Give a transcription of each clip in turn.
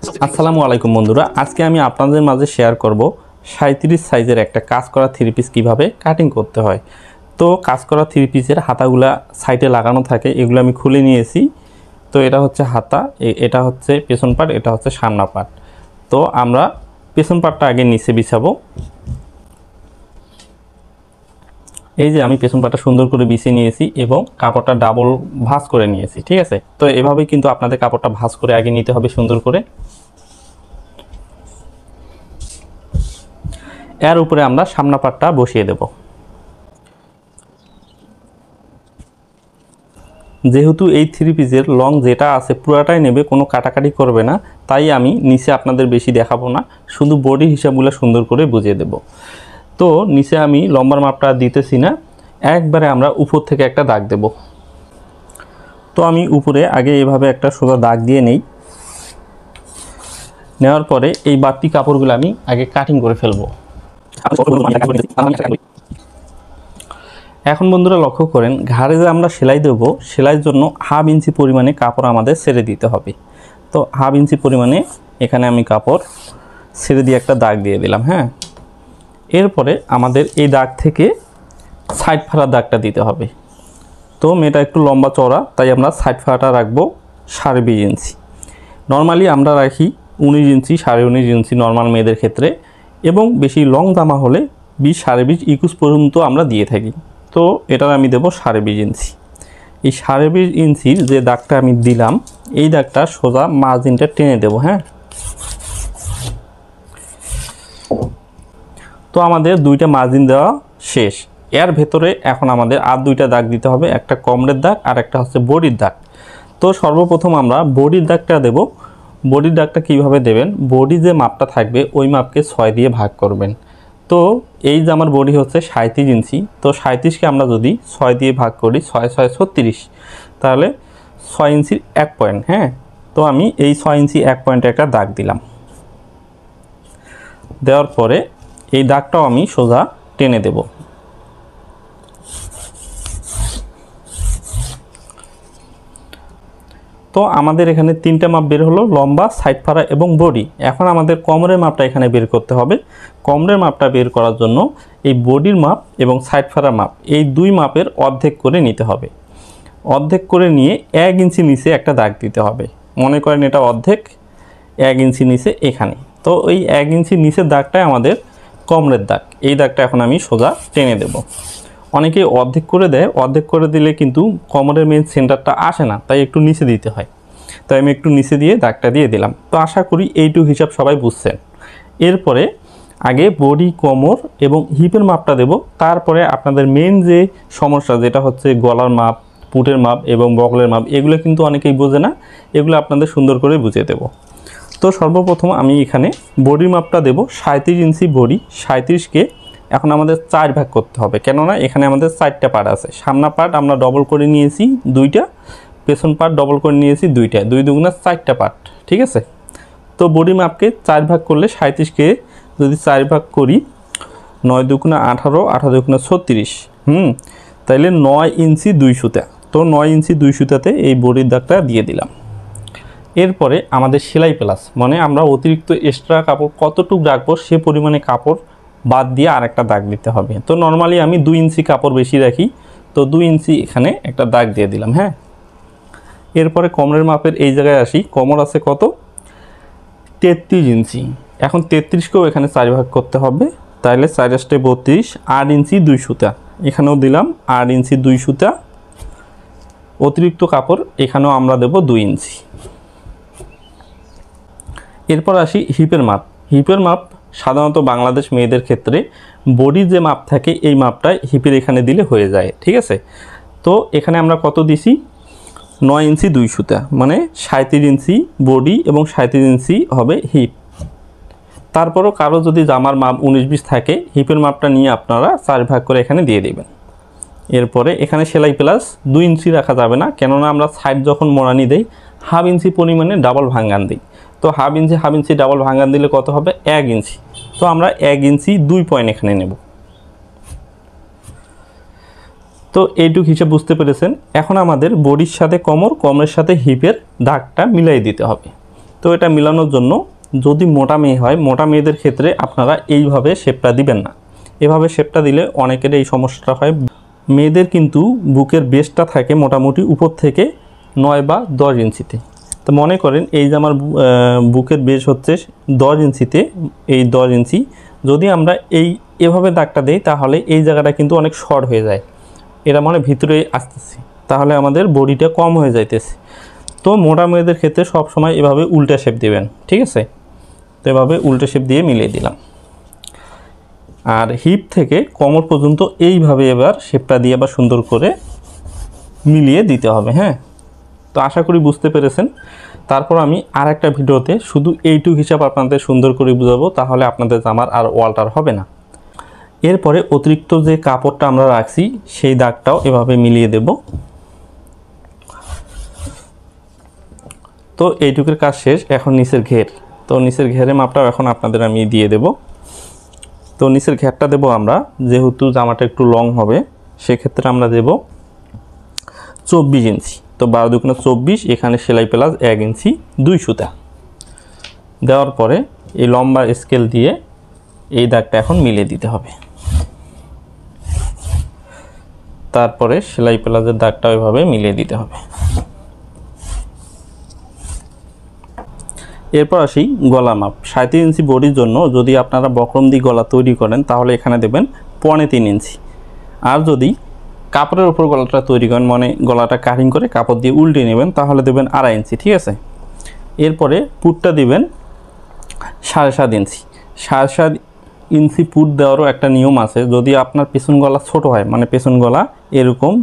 আসসালামু আলাইকুম বন্ধুরা, আজকে আমি আপনাদের মাঝে শেয়ার করব 37 সাইজের একটা কাজ করা থ্রি পিস কীভাবে কাটিং করতে হয়। তো কাজ করা থ্রি পিসের হাতাগুলা সাইডে লাগানো থাকে, এগুলো আমি খুলে নিয়েছি। তো এটা হচ্ছে হাতা, এটা হচ্ছে পেছন পার্ট, এটা হচ্ছে সামনা পার্ট। তো আমরা পেছন পার্টটা আগে নিচে বিছাবো। এই যে আমি পেছন পাটটা সুন্দর করে বিছিয়ে নিয়েছি এবং কাপড়টা ডাবল ভাঁজ করে নিয়েছি, ঠিক আছে। তো এভাবে কিন্তু আপনাদের কাপড়টা ভাঁজ করে আগে নিতে হবে সুন্দর করে। এর উপরে আমরা সামনা পাটটা বসিয়ে দেব। যেহেতু এই থ্রি পিসের লং যেটা আছে পুরাটাই নেবে, কোনো কাটাকাটি করবে না, তাই আমি নিচে আপনাদের বেশি দেখাবো না, শুধু বডি হিসাবগুলো সুন্দর করে বুঝিয়ে দেব। তো নিচে আমি লম্বার মাপটা দিতেছি না, একবারে আমরা উপর থেকে একটা দাগ দেব। তো আমি উপরে আগে এভাবে একটা সোজা দাগ দিয়ে নেই। নেওয়ার পরে এই বাড়তি কাপড়গুলো আমি আগে কাটিং করে ফেলবো। এখন বন্ধুরা লক্ষ্য করেন, ঘাড়ে যে আমরা সেলাই দেব, সেলাইয়ের জন্য হাফ ইঞ্চি পরিমাণে কাপড় আমাদের ছেড়ে দিতে হবে। তো হাফ ইঞ্চি পরিমাণে এখানে আমি কাপড় ছেড়ে দিয়ে একটা দাগ দিয়ে দিলাম। হ্যাঁ, এরপরে আমাদের এই দাগ থেকে সাইড ফাড়ার দাগটা দিতে হবে। তো মেয়েটা একটু লম্বা চওড়া, তাই আমরা সাইড ফাড়াটা রাখবো 20.5 ইঞ্চি। নর্মালি আমরা রাখি 19 ইঞ্চি, 19.5 ইঞ্চি নর্মাল মেয়েদের ক্ষেত্রে, এবং বেশি লং জামা হলে 20, 20.5, 21 পর্যন্ত আমরা দিয়ে থাকি। তো এটার আমি দেবো 20.5 ইঞ্চি। এই 20.5 ইঞ্চির যে দাগটা আমি দিলাম, এই দাগটা সোজা মার্জিনটা টেনে দেব। হ্যাঁ, তো আমাদের দুইটা মার্জিন দেওয়া শেষ। এর ভেতরে এখন আমাদের আর দুইটা দাগ দিতে হবে, একটা কোমরের দাগ আর একটা হচ্ছে বডির দাগ। তো সর্বপ্রথম আমরা বডির দাগটা দেব। বডির দাগটা কিভাবে দেবেন, বডি যে মাপটা থাকবে ওই মাপকে 6 দিয়ে ভাগ করবেন। তো এই যে আমার বডি হচ্ছে 37 ইঞ্চি, তো 37কে আমরা যদি 6 দিয়ে ভাগ করি, 6 6 36, তাহলে 6 ইঞ্চির 1 পয়েন্ট। হ্যাঁ, তো আমি এই 6 ইঞ্চি 1 পয়েন্টে একটা দাগ দিলাম। দেওয়ার পরে এই দাগটাও আমি সোজা টেনে দেব। তো আমাদের এখানে তিনটা মাপ বের হলো, লম্বা, সাইড ফাড়া এবং বডি। এখন আমাদের কোমরের মাপটা এখানে বের করতে হবে। কোমরের মাপটা বের করার জন্য এই বডির মাপ এবং সাইড ফাড়ার মাপ, এই দুই মাপের অর্ধেক করে নিতে হবে। অর্ধেক করে নিয়ে 1 ইঞ্চি নিচে একটা দাগ দিতে হবে। মনে করেন এটা অর্ধেক, 1 ইঞ্চি নিচে এখানে। তো ওই 1 ইঞ্চি নিচের দাগটাই আমাদের কোমরের দাগ। এই দাগটা এখন আমি সোজা টেনে দেব। অনেকে অর্ধেক করে দেয়, অর্ধেক করে দিলে কিন্তু কোমরের মেন সেন্টারটা আসে না, তাই একটু নিচে দিতে হয়। তাই আমি একটু নিচে দিয়ে দাগটা দিয়ে দিলাম। তো আশা করি এইটুকু হিসাব সবাই বুঝছেন। এরপরে আগে বডি, কোমর এবং হিপের মাপটা দেব। তারপরে আপনাদের মেন যে সমস্যা, যেটা হচ্ছে গলার মাপ, পুটের মাপ এবং বগলের মাপ, এগুলো কিন্তু অনেকেই বোঝে না, এগুলো আপনাদের সুন্দর করে বুঝিয়ে দেব। তো সর্বপ্রথম আমি এখানে বডির মাপটা দেব 37 ইঞ্চি বডি। 37কে এখন আমাদের 4 ভাগ করতে হবে, কেননা এখানে আমাদের 4টা পার্ট আছে। সামনা পার্ট আমরা ডবল করে নিয়েছি 2টা, পেছন পার্ট ডবল করে নিয়েছি 2টা, 2 দুগুণা 4টা পার্ট, ঠিক আছে। তো বডি মাপকে 4 ভাগ করলে 37কে যদি 4 ভাগ করি, 9 দুগুণা 18, 18 দুগুণা 36, তাইলে 9 ইঞ্চি 2 সুতা। তো 9 ইঞ্চি 2 সুতাতে এই বডির দাগটা দিয়ে দিলাম। এরপরে আমাদের সেলাই প্লাস, মানে আমরা অতিরিক্ত এক্সট্রা কাপড় কতটুকু রাখবো সে পরিমাণে কাপড় বাদ দিয়ে আরেকটা দাগ দিতে হবে। তো নর্মালি আমি 2 ইঞ্চি কাপড় বেশি রাখি, তো 2 ইঞ্চি এখানে একটা দাগ দিয়ে দিলাম। হ্যাঁ, এরপরে কোমরের মাপের এই জায়গায় আসি। কোমর আছে কত, 33 ইঞ্চি। এখন 33কেও এখানে 4 ভাগ করতে হবে, তাহলে 4 × 32, 8 ইঞ্চি 2 সুতা এখানেও দিলাম, 8 ইঞ্চি 2 সুতা। অতিরিক্ত কাপড় এখানেও আমরা দেব 2 ইঞ্চি। এরপর আসি হিপের মাপ। হিপের মাপ সাধারণত বাংলাদেশ মেয়েদের ক্ষেত্রে বডির যে মাপ থাকে এই মাপটাই হিপের এখানে দিলে হয়ে যায়, ঠিক আছে। তো এখানে আমরা কত দিছি, 9 ইঞ্চি 2 সুতা, মানে 37 ইঞ্চি বডি এবং 37 ইঞ্চি হবে হিপ। তারপরও কারো যদি জামার মাপ 19-20 থাকে, হিপের মাপটা নিয়ে আপনারা 4 ভাগ করে এখানে দিয়ে দেবেন। এরপরে এখানে সেলাই প্লাস 2 ইঞ্চি রাখা যাবে না, কেননা আমরা সাইড যখন মোড়ানি দেই হাফ ইঞ্চি পরিমাণে ডাবল ভাঙ্গান দিই। তো হাফ ইঞ্চি ডাবল ভাঙ্গান দিলে কত হবে, 1 ইঞ্চি। তো আমরা 1 ইঞ্চি 2 পয়েন্ট এখানে নেব। তো এইটুকু হিসাব বুঝতে পেরেছেন। এখন আমাদের বডির সাথে কোমর, কোমরের সাথে হিপের দাগটা মিলাই দিতে হবে। তো তো এটা মিলানোর জন্য যদি মোটা মেয়ে হয়, মোটা মেয়েদের ক্ষেত্রে আপনারা এইভাবে শেপটা দিবেন না। এভাবে শেপটা দিলে অনেকের এই সমস্যাটা হয়। মেয়েদের কিন্তু বুকের বেসটা থাকে মোটামুটি উপর থেকে 9 বা 10 ইঞ্চিতে। তো মনে করেন এই যে আমার বুকের বেস হচ্ছে 10 ইঞ্চিতে, এই 10 ইঞ্চি যদি আমরা এভাবে দাগটা দেই তাহলে এই জায়গাটা কিন্তু অনেক শর্ট হয়ে যায়, এটা মানে ভিতরে আসতেছে, তাহলে আমাদের বডিটা কম হয়ে যাইতেছে। তো মোটা মেয়েদের ক্ষেত্রে সব সময় এভাবে উল্টা শেপ দিবেন, ঠিক আছে? তো এভাবে উল্টা শেপ দিয়ে মিলিয়ে দিলাম। আর হিপ থেকে কোমর পর্যন্ত এইভাবে এবার শেপটা দিয়ে আবার সুন্দর করে মিলিয়ে দিতে হবে। হ্যাঁ, তো আশা করি বুঝতে পেরেছেন। তারপর আমি আর একটা ভিডিওতে শুধু এইটুক হিসাব আপনাদের সুন্দর করে বুঝাবো, তাহলে আপনাদের জামার আর ওয়াল্টার হবে না। এরপরে অতিরিক্ত যে কাপড়টা আমরা রাখছি সেই দাগটাও এভাবে মিলিয়ে দেব। তো এইটুকের কাজ শেষ। এখন নিচের ঘের, তো নিচের ঘেরের মাপটাও এখন আপনাদের আমি দিয়ে দেব। তো নিচের ঘেরটা দেব আমরা, যেহেতু জামাটা একটু লং হবে সেক্ষেত্রে আমরা দেব 24 ইঞ্চি। তো 12 দুগুণে 24, এখানে সেলাই প্লাস 1 ইঞ্চি 2 সুতা দেওয়ার পরে এই লম্বা স্কেল দিয়ে এই দাগটা এখন মিলিয়ে দিতে হবে। তারপরে সেলাই প্লাসের দাগটা ওইভাবে মিলিয়ে দিতে হবে। এরপর আসি গলা মাপ। 37 ইঞ্চি বডির জন্য যদি আপনারা বক্রম দিয়ে গলা তৈরি করেন তাহলে এখানে দেবেন 3.25 ইঞ্চি। আর যদি কাপড়ের উপর গলাটা তৈরি করেন, মানে গলাটা কাটিং করে কাপড় দিয়ে উল্টে নেবেন, তাহলে দেবেন 2.5 ইঞ্চি, ঠিক আছে? এরপরে পুটটা দিবেন 7.5 ইঞ্চি। 7.5 ইঞ্চি পুট দেওয়ারও একটা নিয়ম আছে। যদি আপনার পেছন গলা ছোট হয়, মানে পেছন গলা এরকম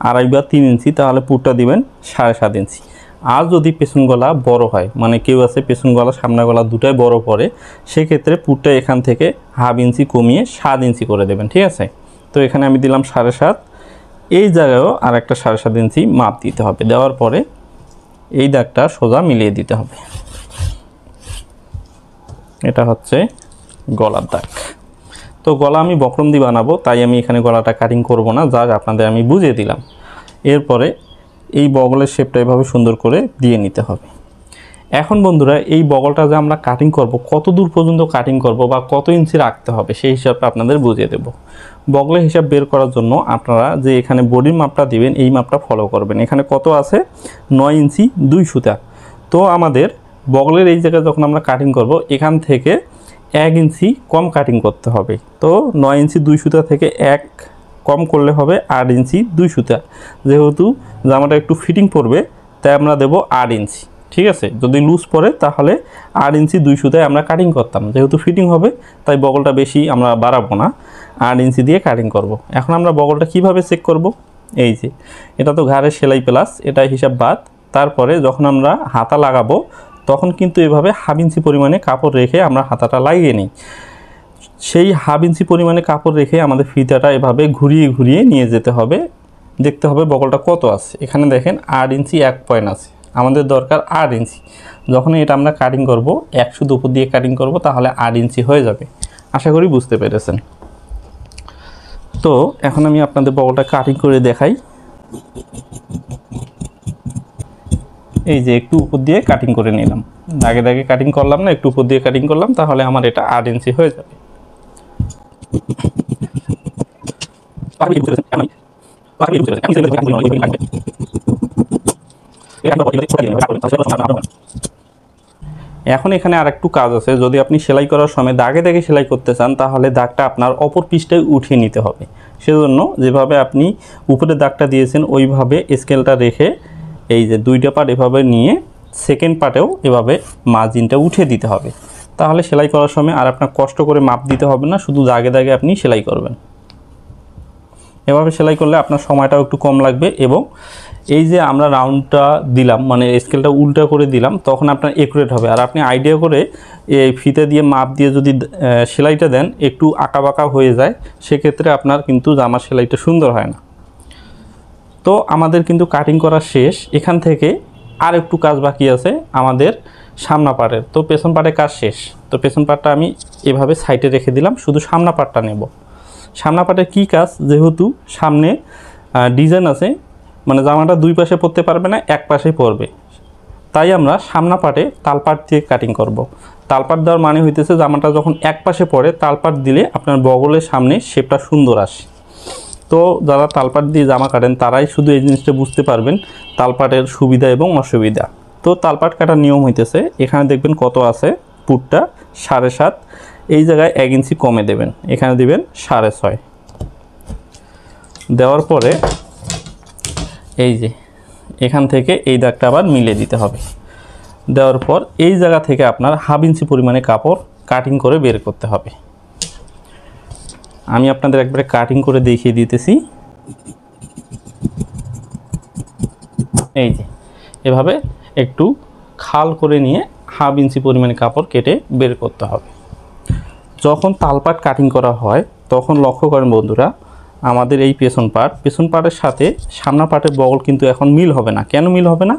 2.5 বা 3 ইঞ্চি, তাহলে পুটটা দিবেন 7.5 ইঞ্চি। আর যদি পেছন গলা বড় হয়, মানে কেউ আছে পেছন গলা সামনে গলা দুটাই বড় পড়ে, সেক্ষেত্রে পুটটা এখান থেকে 1/2 ইঞ্চি কমিয়ে 7 ইঞ্চি করে দেবেন, ঠিক আছে? তো এখানে আমি দিলাম 7.5। এই জায়গায়ও আর একটা 7.5 ইঞ্চি মাপ দিতে হবে। দেওয়ার পরে এই দাগটা সোজা মিলিয়ে দিতে হবে। এটা হচ্ছে গলার দাগ। তো গলা আমি বক্রম দিয়ে বানাবো, তাই আমি এখানে গলাটা কাটিং করব না, যা আপনাদের আমি বুঝিয়ে দিলাম। এরপরে এই বগলের শেপটা এভাবে সুন্দর করে দিয়ে নিতে হবে। এখন বন্ধুরা এই বগলটা যে আমরা কাটিং করব, কত দূর পর্যন্ত কাটিং করব বা কত ইঞ্চি রাখতে হবে সেই হিসাবটা আপনাদের বুঝিয়ে দেব। বগলের হিসাব বের করার জন্য আপনারা যে এখানে বডির মাপটা দিবেন এই মাপটা ফলো করবেন। এখানে কত আছে? 9 ইঞ্চি 2 সুতা। তো আমাদের বগলের এই জায়গায় যখন আমরা কাটিং করব, এখান থেকে 1 ইঞ্চি কম কাটিং করতে হবে। তো 9 ইঞ্চি 2 সুতা থেকে 1 কম করলে হবে 8 ইঞ্চি 2 সুতা। যেহেতু জামাটা একটু ফিটিং পড়বে তাই আমরা দেব 8 ইঞ্চি, ঠিক আছে? যদি লুজ পড়ে তাহলে 8 ইঞ্চি 2 সুতায় আমরা কাটিং করতাম। যেহেতু ফিটিং হবে তাই বগলটা বেশি আমরা বাড়াবো না, 8 ইঞ্চি দিয়ে কাটিং করব। এখন আমরা বগলটা কিভাবে চেক করব? এই যে এটা তো ঘাড়ের সেলাই প্লাস, এটা হিসাব বাদ। তারপরে যখন আমরা হাতা লাগাবো তখন কিন্তু এভাবে 1/2 ইঞ্চি পরিমাণে কাপড় রেখে আমরা হাতাটা লাগিয়ে নিই। সেই 1/2 ইঞ্চি পরিমাণে কাপড় রেখে আমাদের ফিতাটা এভাবে ঘুরিয়ে ঘুরিয়ে নিয়ে যেতে হবে। দেখতে হবে বগলটা কত আছে। এখানে দেখেন 8 ইঞ্চি 1 পয়েন্ট আছে, আমাদের দরকার 8 ইঞ্চি। যখন এটা আমরা কাটিং করব, 1 শুধু উপর দিয়ে কাটিং করব, তাহলে 8 ইঞ্চি হয়ে যাবে। আশা করি বুঝতে পেরেছেন। তো এখন আমি আপনাদের বগলটা কাটিং করে দেখাই। এই যে একটু উপর দিয়ে কাটিং করে নিলাম, দাগে দাগে কাটিং করলাম না, একটু উপর দিয়ে কাটিং করলাম, তাহলে আমার এটা 8 ইঞ্চি হয়ে যাবে। এখন এখানে আর একটু কাজ আছে। যদি আপনি সেলাই করার সময় দাগে দাগে সেলাই করতে চান তাহলে দাগটা আপনার অপর পৃষ্ঠায় উঠিয়ে নিতে হবে। সেজন্য যেভাবে আপনি উপরে দাগটা দিয়েছেন ওইভাবে স্কেলটা রেখে এই যে 2টা পার্ট এভাবে নিয়ে সেকেন্ড পার্টেও এভাবে মার্জিনটা উঠিয়ে দিতে হবে। তাহলে সেলাই করার সময় আর আপনার কষ্ট করে মাপ দিতে হবে না, শুধু দাগে দাগে আপনি সেলাই করবেন। এভাবে সেলাই করলে আপনার সময়টাও একটু কম লাগবে এবং এই যে আমরা রাউন্ডটা দিলাম, মানে স্কেলটা উল্টা করে দিলাম, তখন আপনার একুরেট হবে। আর আপনি আইডিয়া করে এই ফিতে দিয়ে মাপ দিয়ে যদি সেলাইটা দেন, একটু আঁকা বাঁকা হয়ে যায়, সেক্ষেত্রে আপনার কিন্তু জামার সেলাইটা সুন্দর হয় না। তো আমাদের কিন্তু কাটিং করা শেষ। এখান থেকে আর একটু কাজ বাকি আছে আমাদের সামনা পার্টের। তো পেছন পার্টের কাজ শেষ। তো পেছন পার্টটা আমি এভাবে সাইডে রেখে দিলাম, শুধু সামনা পার্টটা নেব। সামনা পার্টের কী কাজ? যেহেতু সামনে ডিজাইন আছে, মানে জামাটা দুই পাশে পরতে পারবে না, এক পাশেই পরবে। তাই আমরা সামনা পাটে তালপাট দিয়ে কাটিং করব। তালপাট দেওয়ার মানে হইতেছে জামাটা যখন এক পাশে পড়ে তালপাট দিলে আপনার বগলের সামনে শেপটা সুন্দর আসে। তো যারা তালপাট দিয়ে জামা কাটেন তারাই শুধু এই জিনিসটা বুঝতে পারবেন তালপাটের সুবিধা এবং অসুবিধা। তো তালপাট কাটার নিয়ম হইতেছে, এখানে দেখবেন কত আছে, পুটটা 7.5, এই জায়গায় 1 ইঞ্চি কমে দেবেন, এখানে দিবেন 6.5। দেওয়ার পরে এই যে এখান থেকে এই দাগটা আবার মিলে দিতে হবে। দেওয়ার পর এই জায়গা থেকে আপনার 1/2 ইঞ্চি পরিমাণে কাপড় কাটিং করে বের করতে হবে। আমি আপনাদের একবারে কাটিং করে দেখিয়ে দিতেছি। এই যে এভাবে একটু খাল করে নিয়ে 1/2 ইঞ্চি পরিমাণে কাপড় কেটে বের করতে হবে। যখন তালপাট কাটিং করা হয় তখন লক্ষ্য করেন বন্ধুরা, আমাদের এই পেছন পাটের সাথে সামনা পাটের বগল কিন্তু এখন মিল হবে না। কেন মিল হবে না?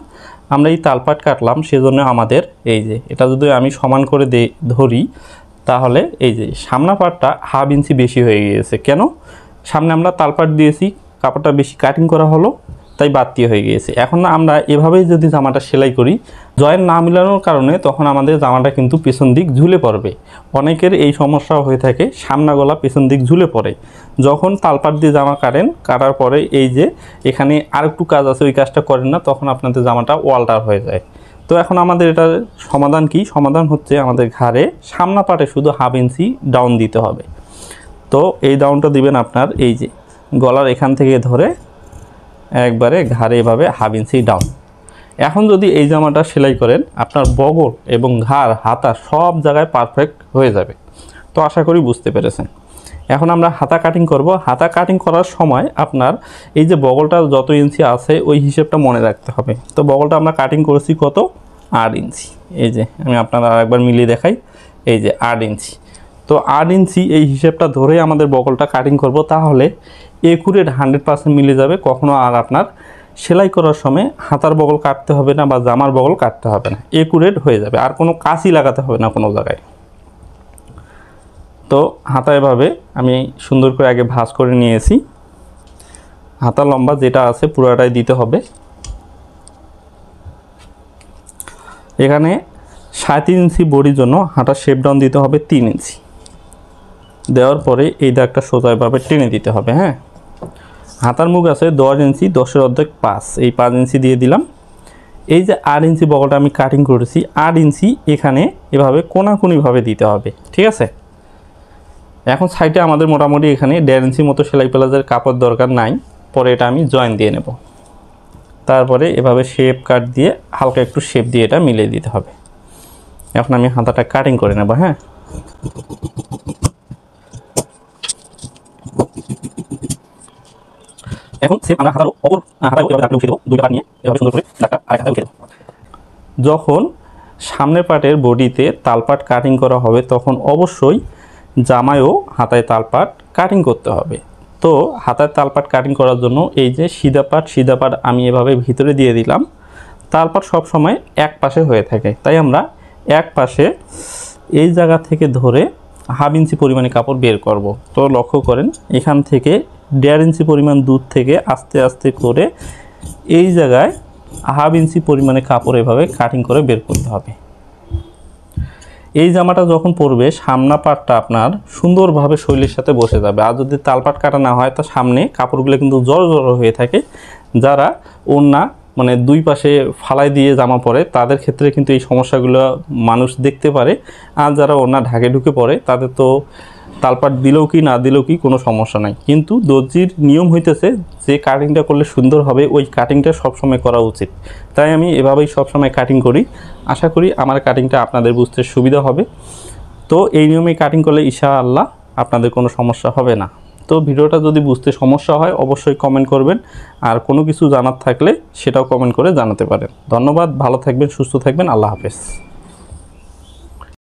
আমরা এই তালপাট কাটলাম, সেজন্য আমাদের এই যে এটা যদি আমি সমান করে ধরি তাহলে এই যে সামনা পাটটা 1/2 ইঞ্চি বেশি হয়ে গিয়েছে। কেন? সামনে আমরা তালপাট দিয়েছি, কাপড়টা বেশি কাটিং করা হলো, তাই বাড়তি হয়ে গিয়েছে। এখন আমরা এভাবেই যদি জামাটা সেলাই করি, জয়েন্ট না মিলানোর কারণে তখন আমাদের জামাটা কিন্তু পেছন দিক ঝুলে পড়বে। অনেকের এই সমস্যা হয়ে থাকে, সামনা গলা পেছন দিক ঝুলে পড়ে। যখন তালপাট দিয়ে জামা কাটার পরে এই যে এখানে আরেকটু কাজ আছে, ওই কাজটা করেন না, তখন আপনাদের জামাটা ওয়াল্টার হয়ে যায়। তো এখন আমাদের এটার সমাধান কি? সমাধান হচ্ছে আমাদের ঘাড়ে সামনা পাটে শুধু 1/2 ইঞ্চি ডাউন দিতে হবে। তো এই ডাউনটা দিবেন আপনার এই যে গলার এখান থেকে ধরে একবারে ঘাড়ে এভাবে 1/2 ইঞ্চি ডাউন। এখন যদি এই জামাটা সেলাই করেন আপনার বগল এবং ঘাড় হাতা সব জায়গায় পারফেক্ট হয়ে যাবে। তো আশা করি বুঝতে পেরেছেন। এখন আমরা হাতা কাটিং করব। হাতা কাটিং করার সময় আপনার এই যে বগলটা যত ইঞ্চি আছে ওই হিসেবটা মনে রাখতে হবে। তো বগলটা আমরা কাটিং করেছি কত? 8 ইঞ্চি। এই যে আমি আপনারা আরেকবার মিলিয়ে দেখাই, এই যে 8 ইঞ্চি। তো 8 ইঞ্চি এই হিসেবটা ধরে আমাদের বগলটা কাটিং করব, তাহলে একুরেট 100% মিলে যাবে। কখনো আর আপনার সেলাই করার সময় হাতার বগল কাটতে হবে না বা জামার বগল কাটতে হবে না, একুরেট হয়ে যাবে। আর কোনো কাঁচি লাগাতে হবে না কোনো জায়গায়। তো হাতা এভাবে আমি সুন্দর করে আগে ভাঁজ করে নিয়েছি। হাতা লম্বা যেটা আছে পুরোটাই দিতে হবে। এখানে 3.5 ইঞ্চি বডির জন্য হাতার শেপ ডাউন দিতে হবে 3 ইঞ্চি। দেওয়ার পরে এই দাগটা সোজাভাবে টেনে দিতে হবে। হ্যাঁ, হাতার মুখ আছে 10 ইঞ্চি, 10-এর অর্ধেক 5, এই 5 ইঞ্চি দিয়ে দিলাম। এই যে 8 ইঞ্চি বগলটা আমি কাটিং করেছি, 8 ইঞ্চি এখানে এভাবে কোনাকুনিভাবে দিতে হবে। ঠিক আছে, এখন সাইডে আমাদের মোটামুটি এখানে 1.5 ইঞ্চি মতো সেলাই প্লাজের কাপড় দরকার নাই। পরে এটা আমি জয়েন দিয়ে নেব। তারপরে এভাবে শেপ কাট দিয়ে হালকা একটু শেপ দিয়ে এটা মিলিয়ে দিতে হবে। এখন আমি হাতাটা কাটিং করে নেব। হ্যাঁ, এখন সেম আমরা হাতার উপর হাতায় এভাবে দাগটা উঠিয়ে দেবো, দুইটা পাট নিয়ে এভাবে সুন্দর করে দাগটা আরেক হাতায় উঠিয়ে দেবো। যখন সামনের পাটের বডিতে তালপাট কাটিং করা হবে তখন অবশ্যই জামায়ও হাতায় তালপাট কাটিং করতে হবে। তো হাতায় তালপাট কাটিং করার জন্য এই যে সিধা পাট আমি এভাবে ভিতরে দিয়ে দিলাম। তালপাট সব সময় এক পাশে হয়ে থাকে, তাই আমরা এক পাশে এই জায়গা থেকে ধরে 1/2 ইঞ্চি পরিমাণে কাপড় বের করব। তো লক্ষ্য করেন এখান থেকে 1.5 ইঞ্চি পরিমাণ দূর থেকে আস্তে আস্তে করে এই জায়গায় 1/2 ইঞ্চি পরিমাণে কাপড় এভাবে কাটিং করে বের করতে হবে। এই জামাটা যখন পরবে সামনা পাটটা আপনার সুন্দরভাবে শৈলীর সাথে বসে যাবে। আর যদি তালপাট কাটা না হয় তো সামনে কাপড়গুলো কিন্তু জড়ো হয়ে থাকে। যারা ওড়না মানে দুই পাশে ফালাই দিয়ে জামা পরে তাদের ক্ষেত্রে কিন্তু এই সমস্যাগুলো মানুষ দেখতে পারে। আর যারা ওড়না ঢাকে ঢুকে পরে তাদের তো তালপাট দিলেও কি না দিলেও কি কোনো সমস্যা নাই। কিন্তু দর্জির নিয়ম হইতেছে যে কাটিংটা করলে সুন্দর হবে ওই কাটিংটা সবসময় করা উচিত। তাই আমি এভাবেই সবসময় কাটিং করি। আশা করি আমার কাটিংটা আপনাদের বুঝতে সুবিধা হবে। তো এই নিয়মে কাটিং করলে ইনশাআল্লাহ আপনাদের কোনো সমস্যা হবে না। তো ভিডিওটা যদি বুঝতে সমস্যা হয় অবশ্যই কমেন্ট করবেন, আর কোনো কিছু জানার থাকলে সেটাও কমেন্ট করে জানাতে পারেন। ধন্যবাদ, ভালো থাকবেন, সুস্থ থাকবেন, আল্লাহ হাফেজ।